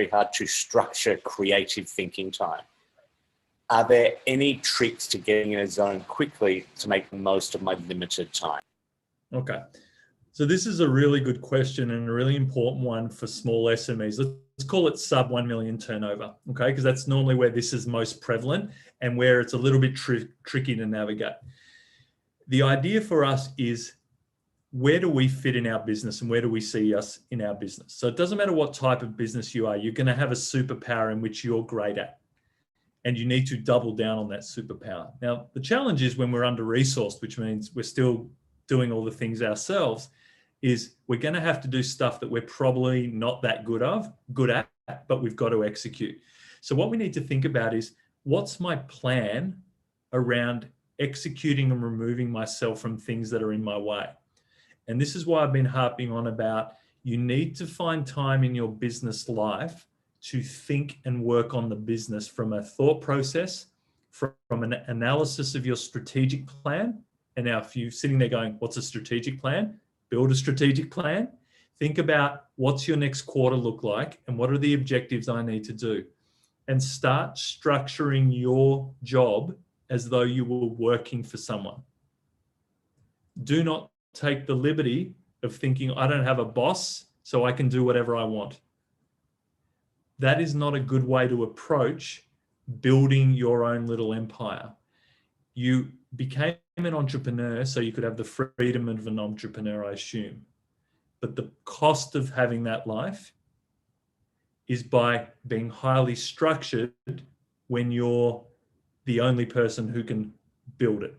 hard to structure creative thinking time. Are there any tricks to getting in a zone quickly to make the most of my limited time? Okay. So this is a really good question and a really important one for small SMEs. Let's call it sub 1 million turnover, okay? Because that's normally where this is most prevalent and where it's a little bit tricky to navigate. The idea for us is, where do we fit in our business and where do we see us in our business? So it doesn't matter what type of business you are, you're going to have a superpower in which you're great at, and you need to double down on that superpower. Now, the challenge is when we're under-resourced, which means we're still doing all the things ourselves, is we're going to have to do stuff that we're probably not that good at, but we've got to execute. So what we need to think about is, what's my plan around executing and removing myself from things that are in my way? And this is why I've been harping on about, you need to find time in your business life to think and work on the business from a thought process, from an analysis of your strategic plan. And now if you're sitting there going, what's a strategic plan? Build a strategic plan. Think about, what's your next quarter look like and what are the objectives I need to do? And start structuring your job as though you were working for someone. Do not take the liberty of thinking, I don't have a boss, so I can do whatever I want. That is not a good way to approach building your own little empire. You became an entrepreneur so you could have the freedom of an entrepreneur, I assume. But the cost of having that life is by being highly structured when you're the only person who can build it.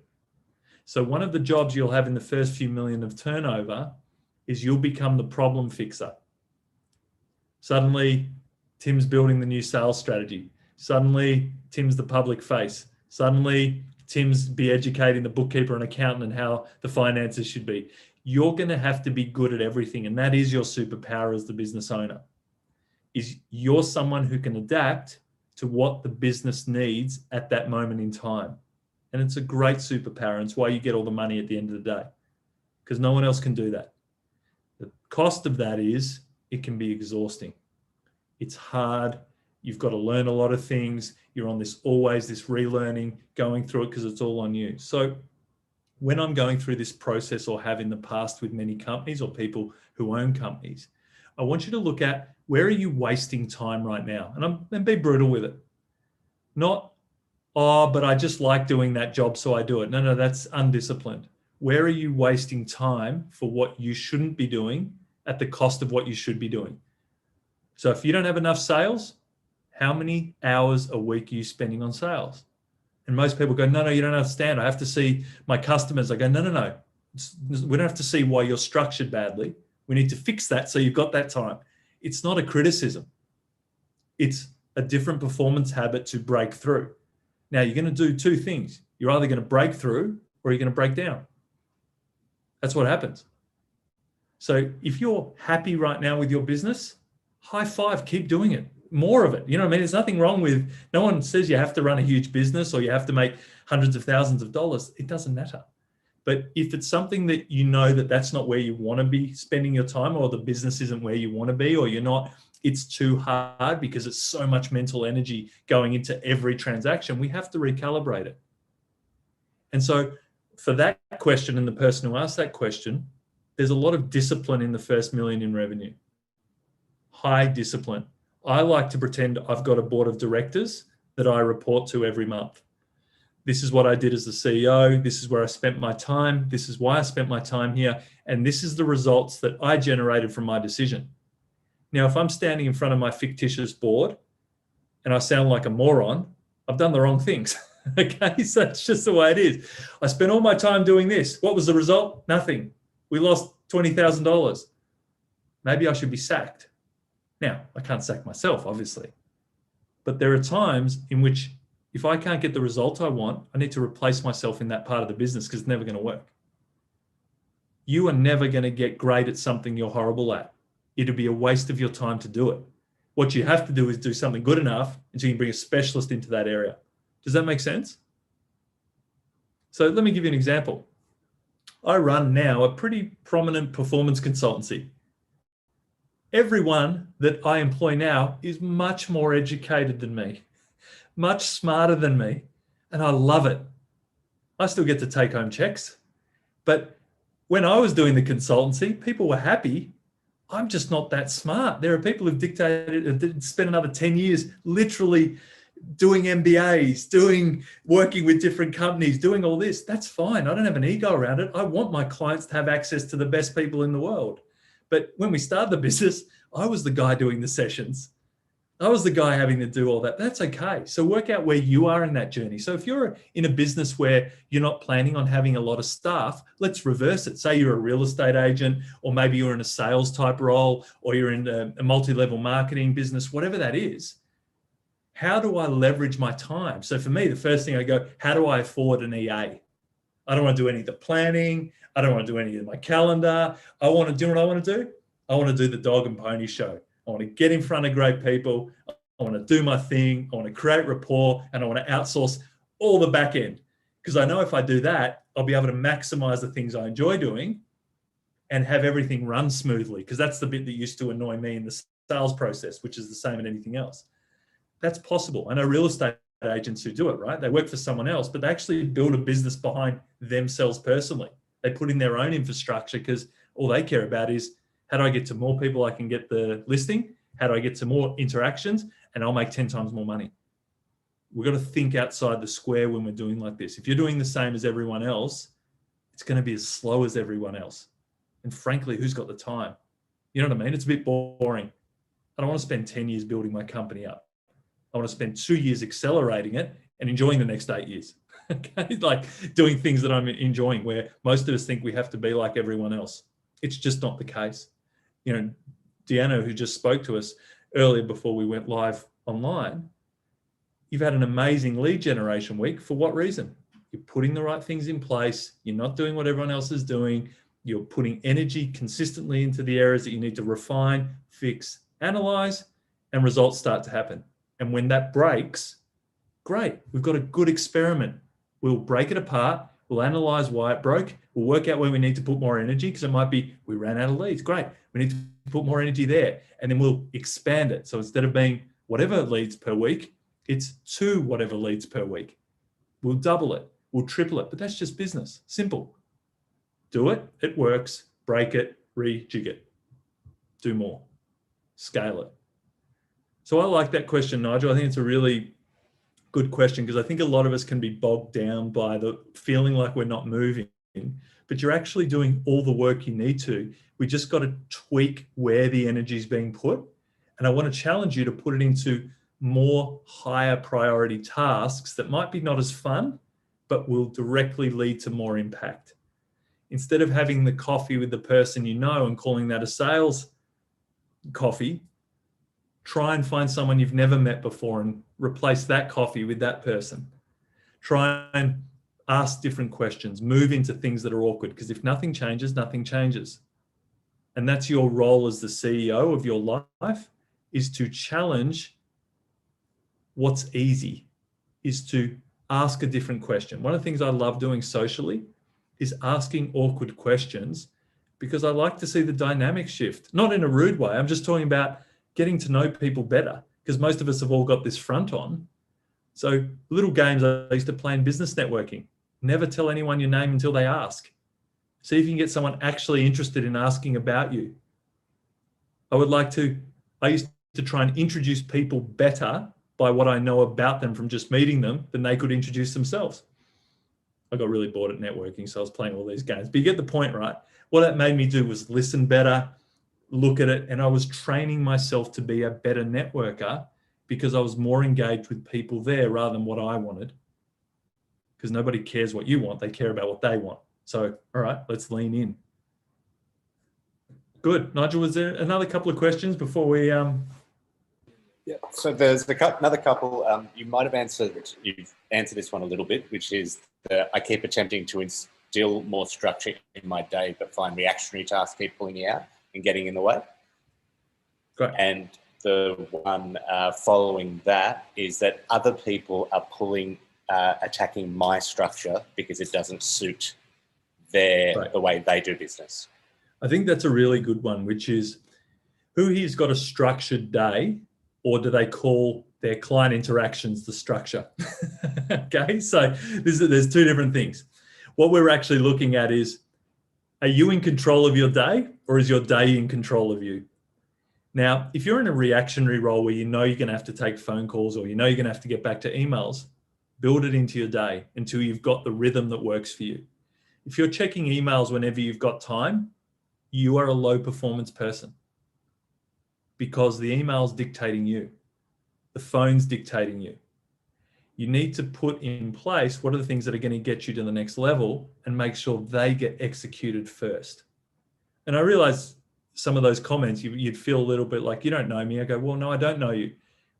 So one of the jobs you'll have in the first few million of turnover is you'll become the problem fixer. Suddenly, Tim's building the new sales strategy. Suddenly, Tim's the public face. Suddenly, Tim's be educating the bookkeeper and accountant and how the finances should be. You're going to have to be good at everything, and that is your superpower as the business owner. Is you're someone who can adapt to what the business needs at that moment in time. And it's a great superpower, and it's why you get all the money at the end of the day, because no one else can do that. The cost of that is it can be exhausting. It's hard. You've got to learn a lot of things. You're on this relearning, going through it because it's all on you. So when I'm going through this process, or have in the past with many companies or people who own companies, I want you to look at, where are you wasting time right now? And be brutal with it. Not, oh, but I just like doing that job, so I do it. No, that's undisciplined. Where are you wasting time for what you shouldn't be doing at the cost of what you should be doing? So if you don't have enough sales, how many hours a week are you spending on sales? And most people go, no, you don't understand. I have to see my customers. I go, no. We don't have to see why you're structured badly. We need to fix that so you've got that time. It's not a criticism. It's a different performance habit to break through. Now, you're going to do two things. You're either going to break through or you're going to break down. That's what happens. So if you're happy right now with your business, high five, keep doing it. More of it. You know what I mean? There's nothing wrong with, no one says you have to run a huge business or you have to make hundreds of thousands of dollars. It doesn't matter. But if it's something that you know that that's not where you want to be spending your time, or the business isn't where you want to be, or you're not, it's too hard because it's so much mental energy going into every transaction, we have to recalibrate it. And so for that question and the person who asked that question, there's a lot of discipline in the first million in revenue. High discipline. I like to pretend I've got a board of directors that I report to every month. This is what I did as the CEO. This is where I spent my time. This is why I spent my time here. And this is the results that I generated from my decision. Now, if I'm standing in front of my fictitious board and I sound like a moron, I've done the wrong things. Okay, so that's just the way it is. I spent all my time doing this. What was the result? Nothing. We lost $20,000. Maybe I should be sacked. Now, I can't sack myself, obviously. But there are times in which if I can't get the result I want, I need to replace myself in that part of the business because it's never going to work. You are never going to get great at something you're horrible at. It'll be a waste of your time to do it. What you have to do is do something good enough until you can bring a specialist into that area. Does that make sense? So let me give you an example. I run now a pretty prominent performance consultancy. Everyone that I employ now is much more educated than me, much smarter than me, and I love it. I still get to take home checks. But when I was doing the consultancy, people were happy. I'm just not that smart. There are people who've spent another 10 years literally doing MBAs, working with different companies, doing all this. That's fine. I don't have an ego around it. I want my clients to have access to the best people in the world. But when we started the business, I was the guy doing the sessions. I was the guy having to do all that. That's okay. So work out where you are in that journey. So if you're in a business where you're not planning on having a lot of staff, let's reverse it. Say you're a real estate agent, or maybe you're in a sales type role, or you're in a multi-level marketing business, whatever that is. How do I leverage my time? So for me, the first thing I go, how do I afford an EA? I don't want to do any of the planning. I don't want to do any of my calendar. I want to do what I want to do. I want to do the dog and pony show. I want to get in front of great people. I want to do my thing. I want to create rapport, and I want to outsource all the back end. Because I know if I do that, I'll be able to maximize the things I enjoy doing and have everything run smoothly. Because that's the bit that used to annoy me in the sales process, which is the same in anything else. That's possible. I know real estate agents who do it, right? They work for someone else, but they actually build a business behind themselves personally. They put in their own infrastructure because all they care about is, how do I get to more people I can get the listing? How do I get to more interactions? And I'll make 10 times more money. We've got to think outside the square when we're doing like this. If you're doing the same as everyone else, it's going to be as slow as everyone else. And frankly, who's got the time? You know what I mean? It's a bit boring. I don't want to spend 10 years building my company up. I want to spend 2 years accelerating it and enjoying the next 8 years. Okay, like doing things that I'm enjoying, where most of us think we have to be like everyone else. It's just not the case. You know, Deanna, who just spoke to us earlier before we went live online, you've had an amazing lead generation week. For what reason? You're putting the right things in place. You're not doing what everyone else is doing. You're putting energy consistently into the areas that you need to refine, fix, analyze, and results start to happen. And when that breaks, great, we've got a good experiment. We'll break it apart. We'll analyze why it broke. We'll work out where we need to put more energy, because it might be we ran out of leads. Great, we need to put more energy there. And then we'll expand it. So instead of being whatever leads per week, it's 2 whatever leads per week. We'll double it. We'll triple it. But that's just business. Simple. Do it. It works. Break it. Rejig it. Do more. Scale it. So I like that question, Nigel. I think it's a really good question, because I think a lot of us can be bogged down by the feeling like we're not moving, but you're actually doing all the work you need to. We just got to tweak where the energy is being put. And I want to challenge you to put it into more higher priority tasks that might be not as fun, but will directly lead to more impact. Instead of having the coffee with the person you know and calling that a sales coffee, try and find someone you've never met before and replace that coffee with that person. Try and ask different questions, move into things that are awkward, because if nothing changes, nothing changes. And that's your role as the CEO of your life, is to challenge what's easy, is to ask a different question. One of the things I love doing socially is asking awkward questions, because I like to see the dynamic shift, not in a rude way. I'm just talking about getting to know people better, because most of us have all got this front on. So little games I used to play in business networking. Never tell anyone your name until they ask. See if you can get someone actually interested in asking about you. I used to try and introduce people better by what I know about them from just meeting them than they could introduce themselves. I got really bored at networking, so I was playing all these games. But you get the point, right? What that made me do was listen better, look at it, and I was training myself to be a better networker, because I was more engaged with people there rather than what I wanted. Because nobody cares what you want, they care about what they want. So, all right, let's lean in. Good. Nigel, was there another couple of questions before we... Yeah, so there's another couple. You might have you've answered this one a little bit, which is I keep attempting to instill more structure in my day, but find reactionary tasks keep pulling me out and getting in the way. Great. And the one following that is that other people are attacking my structure because it doesn't suit the way they do business. I think that's a really good one, which is, Who here's got a structured day, or do they call their client interactions the structure? Okay, so there's two different things. What we're actually looking at is, are you in control of your day, or is your day in control of you? Now, if you're in a reactionary role where you know you're going to have to take phone calls, or you know you're going to have to get back to emails, build it into your day until you've got the rhythm that works for you. If you're checking emails whenever you've got time, you are a low performance person, because the email's dictating you. The phone's dictating you. You need to put in place what are the things that are going to get you to the next level and make sure they get executed first. And I realize some of those comments, you'd feel a little bit like, you don't know me. I go, well, no, I don't know you.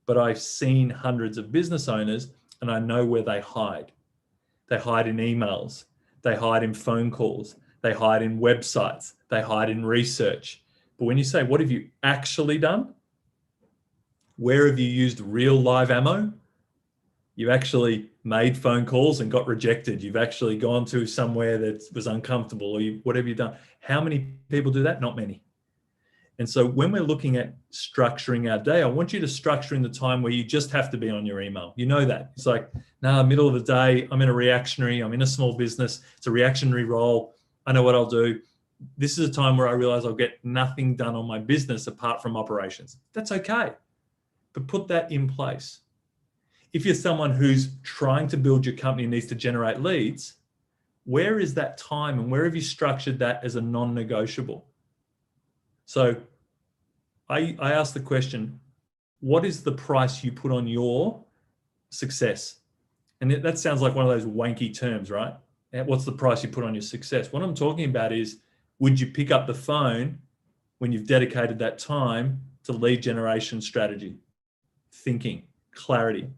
But I've seen hundreds of business owners and I know where they hide. They hide in emails. They hide in phone calls. They hide in websites. They hide in research. But when you say, what have you actually done? Where have you used real live ammo? You've actually made phone calls and got rejected. You've actually gone to somewhere that was uncomfortable, or whatever you've done. How many people do that? Not many. And so when we're looking at structuring our day, I want you to structure in the time where you just have to be on your email. You know that. It's like, middle of the day, I'm in a reactionary, I'm in a small business, it's a reactionary role. I know what I'll do. This is a time where I realize I'll get nothing done on my business apart from operations. That's okay. But put that in place. If you're someone who's trying to build your company and needs to generate leads, where is that time and where have you structured that as a non-negotiable? So I ask the question, what is the price you put on your success? And that sounds like one of those wanky terms, right? What's the price you put on your success? What I'm talking about is, would you pick up the phone when you've dedicated that time to lead generation strategy, thinking, clarity?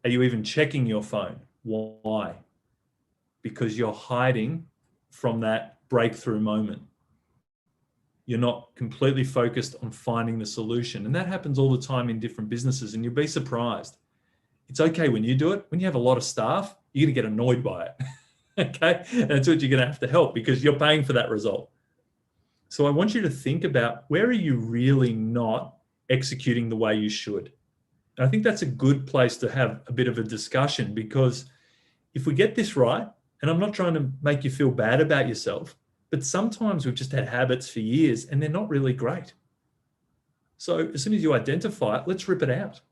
Are you even checking your phone? Why? Because you're hiding from that breakthrough moment. You're not completely focused on finding the solution. And that happens all the time in different businesses, and you'll be surprised. It's okay when you do it. When you have a lot of staff, you're going to get annoyed by it. Okay? And that's what you're going to have to help, because you're paying for that result. So I want you to think about, where are you really not executing the way you should? And I think that's a good place to have a bit of a discussion, because if we get this right, and I'm not trying to make you feel bad about yourself, but sometimes we've just had habits for years and they're not really great. So as soon as you identify it, let's rip it out.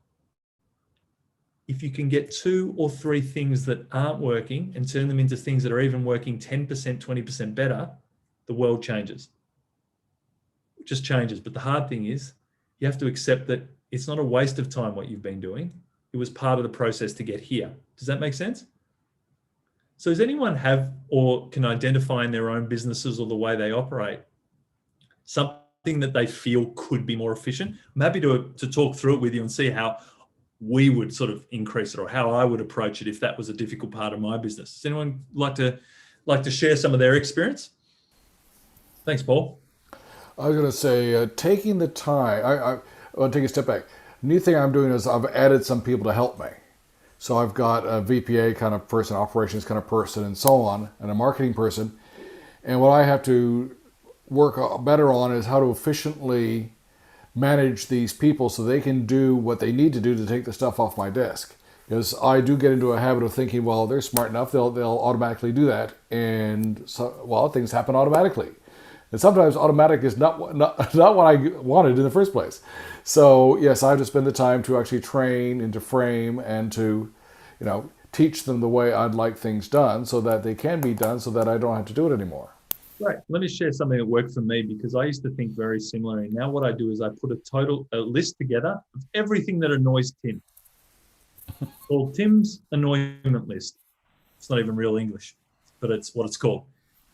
If you can get 2 or 3 things that aren't working and turn them into things that are even working 10%, 20% better, the world changes. It just changes. But the hard thing is, you have to accept that it's not a waste of time what you've been doing. It was part of the process to get here. Does that make sense? So does anyone have, or can identify in their own businesses or the way they operate, something that they feel could be more efficient? I'm happy to talk through it with you and see how we would sort of increase it, or how I would approach it if that was a difficult part of my business. Does anyone like to share some of their experience? Thanks, Paul. I was going to say, taking the time, I want to take a step back. New thing I'm doing is I've added some people to help me. So I've got a VPA kind of person, operations kind of person, and so on, and a marketing person. And what I have to work better on is how to efficiently manage these people so they can do what they need to do to take the stuff off my desk. Because I do get into a habit of thinking, well, they're smart enough, they'll automatically do that. And so, well, things happen automatically. And sometimes automatic is not what I wanted in the first place. So yes, I have to spend the time to actually train and to frame and to, teach them the way I'd like things done so that they can be done, so that I don't have to do it anymore. Right. Let me share something that worked for me, because I used to think very similarly. Now what I do is I put a list together of everything that annoys Tim. Called Tim's annoyment list. It's not even real English, but it's what it's called.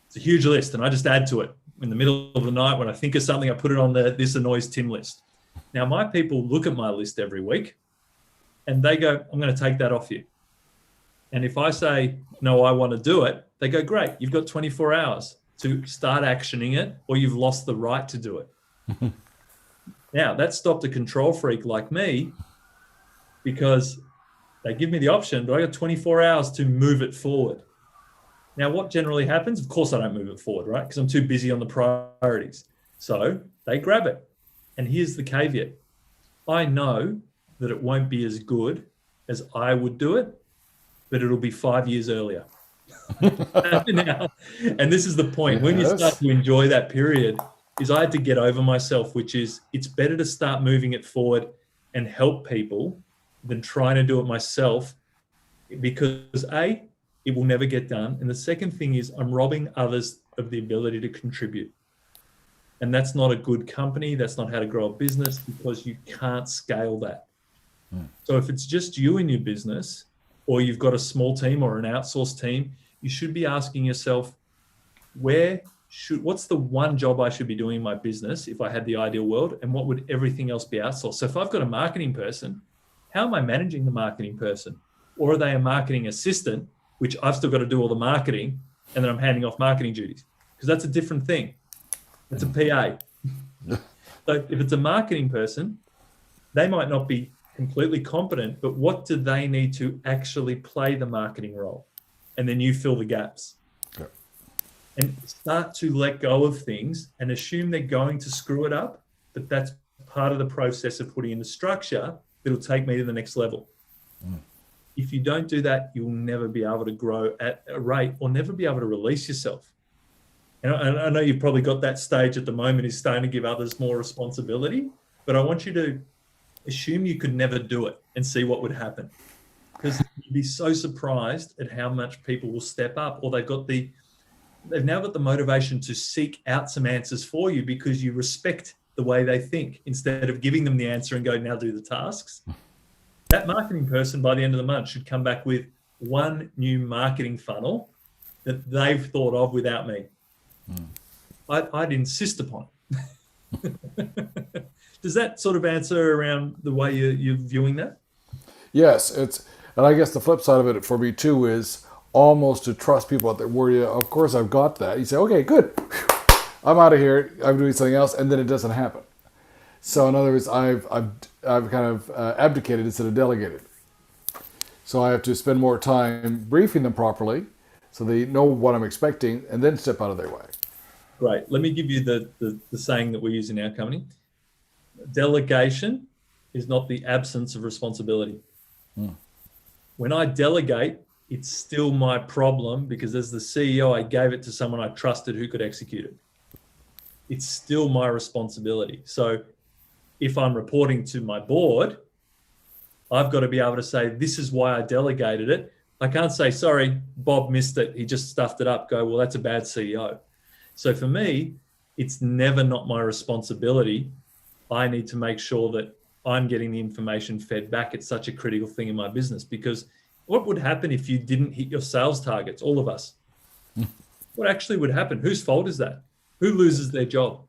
It's a huge list, and I just add to it. In the middle of the night, when I think of something, I put it on the this annoys Tim list. Now, my people look at my list every week and they go, I'm going to take that off you. And if I say, no, I want to do it, they go, great, you've got 24 hours to start actioning it, or you've lost the right to do it. Now, that stopped a control freak like me, because they give me the option, but I got 24 hours to move it forward. Now, what generally happens? Of course, I don't move it forward, right? Because I'm too busy on the priorities. So they grab it. And here's the caveat. I know that it won't be as good as I would do it, but it'll be 5 years earlier. Now, and this is the point. When you start to enjoy that period, is I had to get over myself, which is it's better to start moving it forward and help people than trying to do it myself, because A, it will never get done. And the second thing is I'm robbing others of the ability to contribute. And that's not a good company. That's not how to grow a business, because you can't scale that. So if it's just you in your business, or you've got a small team or an outsourced team, you should be asking yourself, what's the one job I should be doing in my business if I had the ideal world, and what would everything else be outsourced? So if I've got a marketing person, how am I managing the marketing person? Or are they a marketing assistant, which I've still got to do all the marketing, and then I'm handing off marketing duties? Because that's a different thing. It's a PA. So if it's a marketing person, they might not be completely competent, but what do they need to actually play the marketing role? And then you fill the gaps. Okay. And start to let go of things and assume they're going to screw it up, but that's part of the process of putting in the structure that'll take me to the next level. If you don't do that, you'll never be able to grow at a rate, or never be able to release yourself. And I know you've probably got that stage at the moment, is starting to give others more responsibility, but I want you to assume you could never do it and see what would happen. Because you'd be so surprised at how much people will step up, or they've now got the motivation to seek out some answers for you because you respect the way they think, instead of giving them the answer and go, now do the tasks. That marketing person by the end of the month should come back with one new marketing funnel that they've thought of without me. I'd insist upon it. Does that sort of answer around the way you're viewing that? Yes, and I guess the flip side of it for me too is almost to trust people out there where you, of course I've got that. You say, okay, good. I'm out of here. I'm doing something else. And then it doesn't happen. So in other words, I've kind of abdicated instead of delegated. So I have to spend more time briefing them properly so they know what I'm expecting, and then step out of their way. Great. Let me give you the saying that we use in our company. Delegation is not the absence of responsibility. When I delegate, it's still my problem, because as the CEO, I gave it to someone I trusted who could execute it. It's still my responsibility. So if I'm reporting to my board, I've got to be able to say, this is why I delegated it. I can't say, sorry, Bob missed it. He just stuffed it up. Go, well, that's a bad CEO. So for me, it's never not my responsibility. I need to make sure that I'm getting the information fed back. It's such a critical thing in my business, because what would happen if you didn't hit your sales targets, all of us? What actually would happen? Whose fault is that? Who loses their job?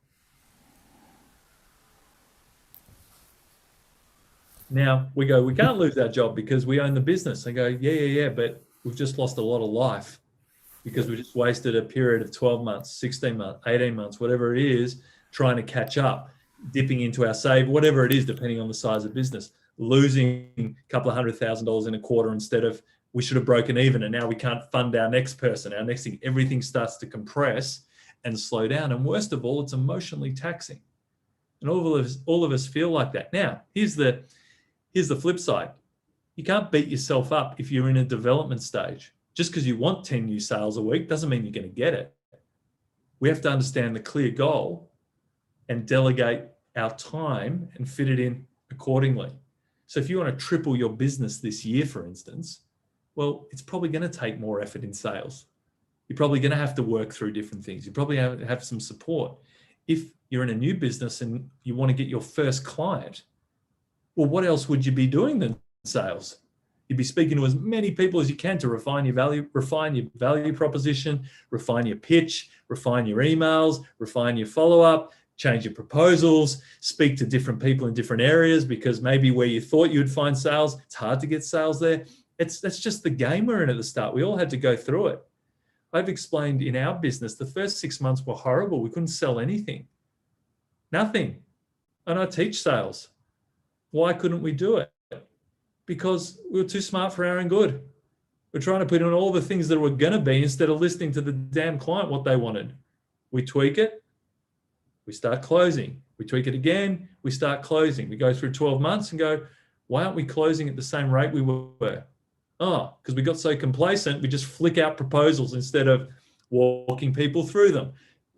Now we go, we can't lose our job because we own the business. I go, yeah, but we've just lost a lot of life because we just wasted a period of 12 months, 16 months, 18 months, whatever it is, trying to catch up, dipping into our save, whatever it is, depending on the size of business, losing a couple of $100,000 in a quarter instead of we should have broken even, and now we can't fund our next person, our next thing. Everything starts to compress and slow down. And worst of all, it's emotionally taxing. And all of us feel like that. Now, here's the flip side. You can't beat yourself up if you're in a development stage. Just because you want 10 new sales a week doesn't mean you're going to get it. We have to understand the clear goal and delegate our time and fit it in accordingly. So if you want to triple your business this year, for instance, well, it's probably going to take more effort in sales. You're probably going to have to work through different things. You probably have some support. If you're in a new business and you want to get your first client, well, what else would you be doing than sales? You'd be speaking to as many people as you can to refine your value proposition, refine your pitch, refine your emails, refine your follow-up, change your proposals, speak to different people in different areas, because maybe where you thought you'd find sales, it's hard to get sales there. That's just the game we're in at the start. We all had to go through it. I've explained in our business, the first 6 months were horrible. We couldn't sell anything, nothing. And I teach sales. Why couldn't we do it? Because we were too smart for our own good. We're trying to put in all the things that were going to be instead of listening to the damn client, what they wanted. We tweak it. We start closing. We tweak it again. We start closing. We go through 12 months and go, why aren't we closing at the same rate we were? Oh, because we got so complacent, we just flick out proposals instead of walking people through them,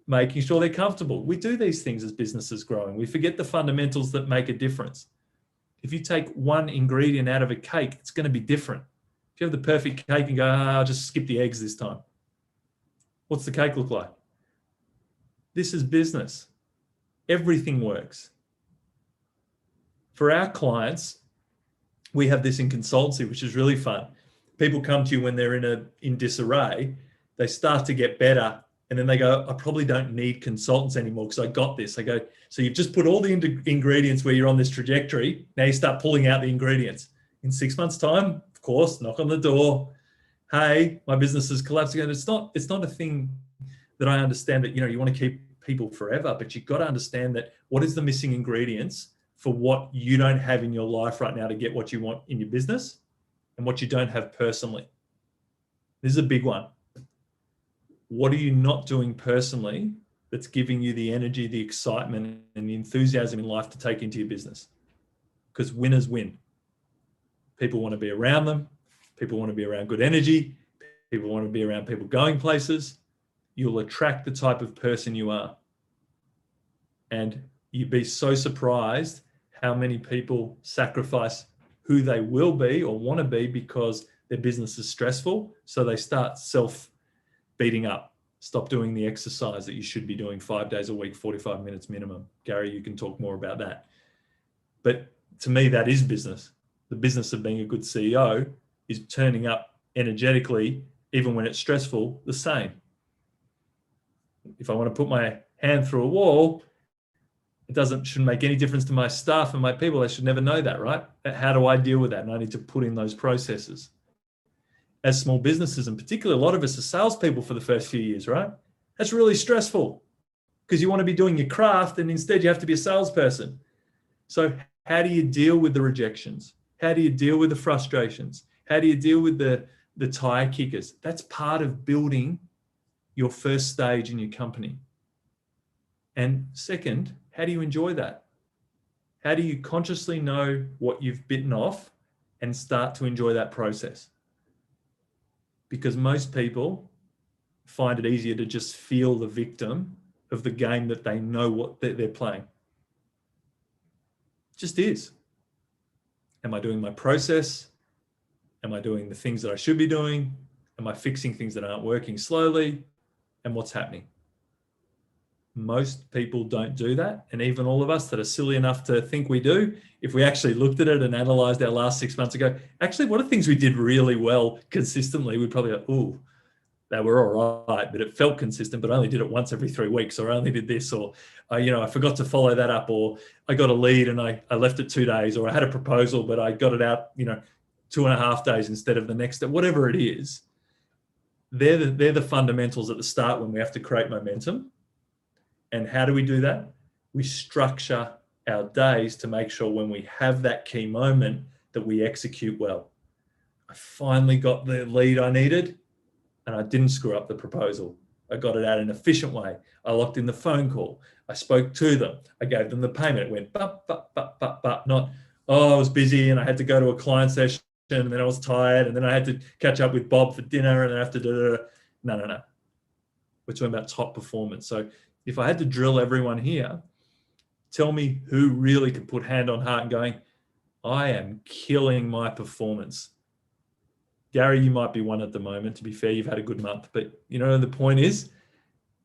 making sure they're comfortable. We do these things as businesses growing. We forget the fundamentals that make a difference. If you take one ingredient out of a cake, it's going to be different. If you have the perfect cake and go, I'll just skip the eggs this time, what's the cake look like? This is business. Everything works. For our clients, we have this in consultancy, which is really fun. People come to you when they're in disarray. They start to get better, and then they go, I probably don't need consultants anymore because I got this. I go, so you've just put all the ingredients where you're on this trajectory. Now you start pulling out the ingredients. In 6 months' time, of course, knock on the door. Hey, my business is collapsing. And it's not a thing that I understand that, you want to keep people forever, but you've got to understand that what is the missing ingredients for what you don't have in your life right now to get what you want in your business and what you don't have personally. This is a big one. What are you not doing personally that's giving you the energy, the excitement, and the enthusiasm in life to take into your business? Because winners win. People want to be around them. People want to be around good energy. People want to be around people going places. You'll attract the type of person you are. And you'd be so surprised how many people sacrifice who they will be or want to be because their business is stressful. So they start self-beating up. Stop doing the exercise that you should be doing 5 days a week, 45 minutes minimum. Gary, you can talk more about that. But to me, that is business. The business of being a good CEO is turning up energetically, even when it's stressful, the same. If I want to put my hand through a wall, it shouldn't make any difference to my staff and my people. They should never know that, right? How do I deal with that? And I need to put in those processes. As small businesses, in particular, a lot of us are salespeople for the first few years, right? That's really stressful because you want to be doing your craft and instead you have to be a salesperson. So how do you deal with the rejections? How do you deal with the frustrations? How do you deal with the tire kickers? That's part of building your first stage in your company. And second, how do you enjoy that? How do you consciously know what you've bitten off and start to enjoy that process? Because most people find it easier to just feel the victim of the game that they know what they're playing. It just is. Am I doing my process? Am I doing the things that I should be doing? Am I fixing things that aren't working slowly? And what's happening? Most people don't do that. And even all of us that are silly enough to think we do, if we actually looked at it and analyzed our last 6 months ago, actually, what are things we did really well consistently? We'd probably go, ooh, they were all right, but it felt consistent, but I only did it once every 3 weeks, or I only did this, or I forgot to follow that up, or I got a lead and I left it 2 days, or I had a proposal, but I got it out, 2.5 days instead of the next day, whatever it is. They're the fundamentals at the start when we have to create momentum. And how do we do that? We structure our days to make sure when we have that key moment that we execute well. I finally got the lead I needed and I didn't screw up the proposal. I got it out in an efficient way. I locked in the phone call. I spoke to them. I gave them the payment. It went, not, I was busy and I had to go to a client session and then I was tired and then I had to catch up with Bob for dinner and then I have to do. No. We're talking about top performance. So if I had to drill everyone here, tell me who really could put hand on heart and going, I am killing my performance. Gary, you might be one at the moment. To be fair, you've had a good month. But, the point is,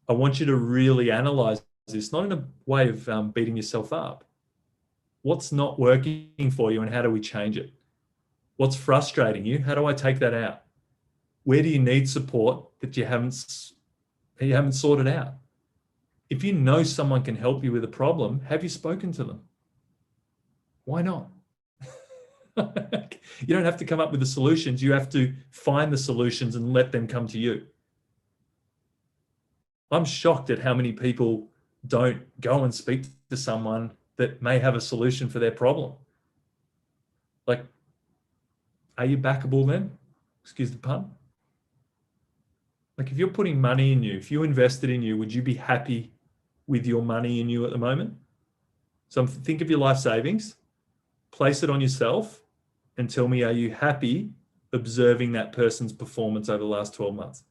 I want you to really analyze this, not in a way of beating yourself up. What's not working for you and how do we change it? What's frustrating you? How do I take that out? Where do you need support that you haven't sorted out? If you know someone can help you with a problem, have you spoken to them? Why not? You don't have to come up with the solutions. You have to find the solutions and let them come to you. I'm shocked at how many people don't go and speak to someone that may have a solution for their problem. Like, are you backable then? Excuse the pun. Like, if you're putting money in you, if you invested in you, would you be happy with your money in you at the moment? So think of your life savings, place it on yourself, and tell me, are you happy observing that person's performance over the last 12 months?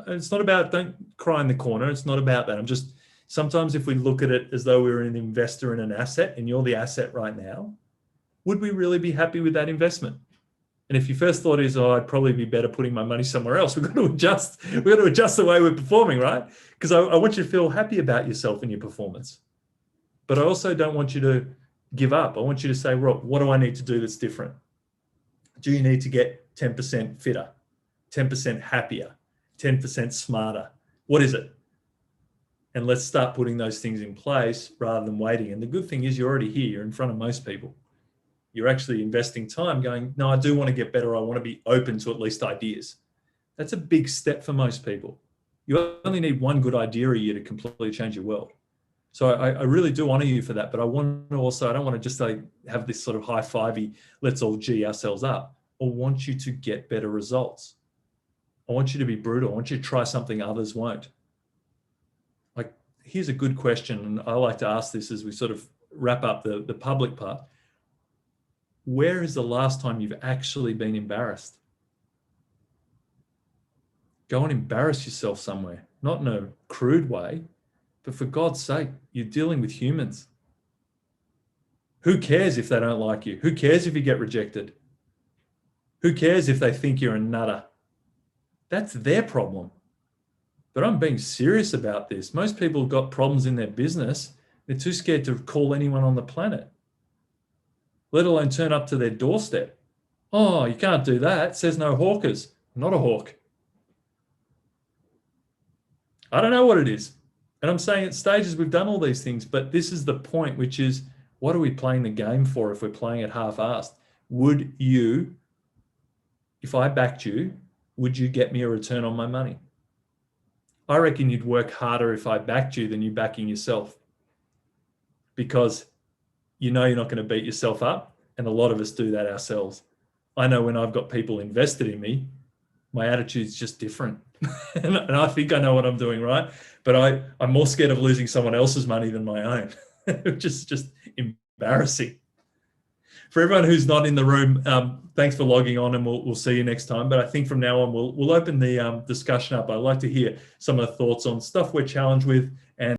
It's not about, don't cry in the corner. It's not about that. Sometimes if we look at it as though we're an investor in an asset and you're the asset right now, would we really be happy with that investment? And if your first thought is, oh, I'd probably be better putting my money somewhere else, we've got to adjust the way we're performing, right? Because I want you to feel happy about yourself and your performance. But I also don't want you to give up. I want you to say, Rob, what do I need to do that's different? Do you need to get 10% fitter, 10% happier, 10% smarter? What is it? And let's start putting those things in place rather than waiting. And the good thing is you're already here. You're in front of most people. You're actually investing time going, no, I do want to get better. I want to be open to at least ideas. That's a big step for most people. You only need one good idea a year to completely change your world. So I really do honor you for that. But I don't want to just have this sort of high-fivey, let's all G ourselves up. I want you to get better results. I want you to be brutal. I want you to try something others won't. Like, here's a good question. And I like to ask this as we sort of wrap up the public part. Where is the last time you've actually been embarrassed? Go and embarrass yourself somewhere, not in a crude way, but for God's sake, you're dealing with humans. Who cares if they don't like you? Who cares if you get rejected? Who cares if they think you're a nutter? That's their problem. But I'm being serious about this. Most people have got problems in their business. They're too scared to call anyone on the planet, let alone turn up to their doorstep. Oh, you can't do that. Says no hawkers. I'm not a hawk. I don't know what it is. And I'm saying at stages we've done all these things, but this is the point, which is, what are we playing the game for if we're playing it half-assed? Would you, if I backed you, would you get me a return on my money? I reckon you'd work harder if I backed you than you backing yourself, because you know you're not going to beat yourself up, and a lot of us do that ourselves. I know when I've got people invested in me, my attitude's just different. and I think I know what I'm doing right, but I'm more scared of losing someone else's money than my own, which is just embarrassing. For everyone who's not in the room, thanks for logging on, and we'll see you next time. But I think from now on, we'll open the discussion up. I'd like to hear some of the thoughts on stuff we're challenged with, and